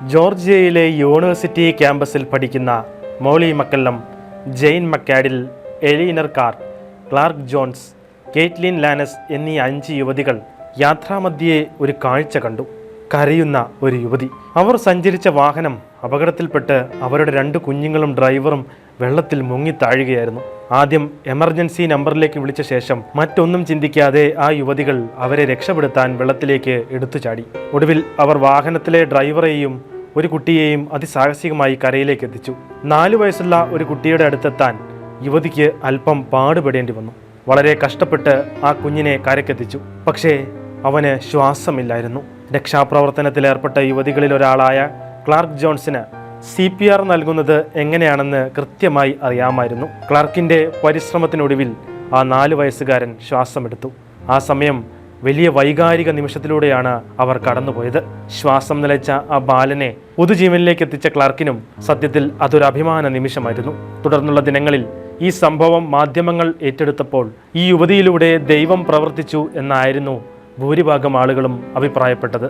ജോർജിയയിലെ university ക്യാമ്പസിൽ പഠിക്കുന്ന Molly McCallum, Jane McArdle, Eleanor Carr, Clark Jones, Caitlin ലാനസ് എന്നീ 5 യുവതികൾ യാത്രാമധ്യേ ഒരു കാഴ്ച കണ്ടു. കരയുന്ന ഒരു യുവതി. അവർ സഞ്ചരിച്ച വാഹനം അപകടത്തിൽപ്പെട്ട് അവരുടെ 2 കുഞ്ഞുങ്ങളും ഡ്രൈവറും വെള്ളത്തിൽ മുങ്ങി താഴുകയായിരുന്നു. ആദ്യം എമർജൻസി നമ്പറിലേക്ക് വിളിച്ച ശേഷം മറ്റൊന്നും ചിന്തിക്കാതെ ആ യുവതികൾ അവരെ രക്ഷപ്പെടുത്താൻ വെള്ളത്തിലേക്ക് എടുത്തു ചാടി. ഒടുവിൽ അവർ വാഹനത്തിലെ ഡ്രൈവറെയും ഒരു കുട്ടിയെയും അതിസാഹസികമായി കരയിലേക്ക് എത്തിച്ചു. 4 വയസ്സുള്ള ഒരു കുട്ടിയുടെ അടുത്തെത്താൻ യുവതിക്ക് അല്പം പാടുപെടേണ്ടി വന്നു. വളരെ കഷ്ടപ്പെട്ട് ആ കുഞ്ഞിനെ കരക്കെത്തിച്ചു. പക്ഷേ അവന് ശ്വാസമില്ലായിരുന്നു. രക്ഷാപ്രവർത്തനത്തിൽ ഏർപ്പെട്ട യുവതികളിൽ ഒരാളായ ക്ലാർക്ക് ജോൺസിന് CPR നൽകുന്നത് എങ്ങനെയാണെന്ന് കൃത്യമായി അറിയാമായിരുന്നു. ക്ലാർക്കിൻ്റെ പരിശ്രമത്തിനൊടുവിൽ ആ 4 വയസ്സുകാരൻ ശ്വാസമെടുത്തു. ആ സമയം വലിയ വൈകാരിക നിമിഷത്തിലൂടെയാണ് അവർ കടന്നുപോയത്. ശ്വാസം നിലച്ച ആ ബാലനെ പൊതുജീവനിലേക്ക് എത്തിച്ച ക്ലാർക്കിനും സത്യത്തിൽ അതൊരു അഭിമാന നിമിഷമായിരുന്നു. തുടർന്നുള്ള ദിനങ്ങളിൽ ഈ സംഭവം മാധ്യമങ്ങൾ ഏറ്റെടുത്തപ്പോൾ ഈ യുവതിയിലൂടെ ദൈവം പ്രവർത്തിച്ചു എന്നായിരുന്നു ഭൂരിഭാഗം ആളുകളും അഭിപ്രായപ്പെട്ടത്.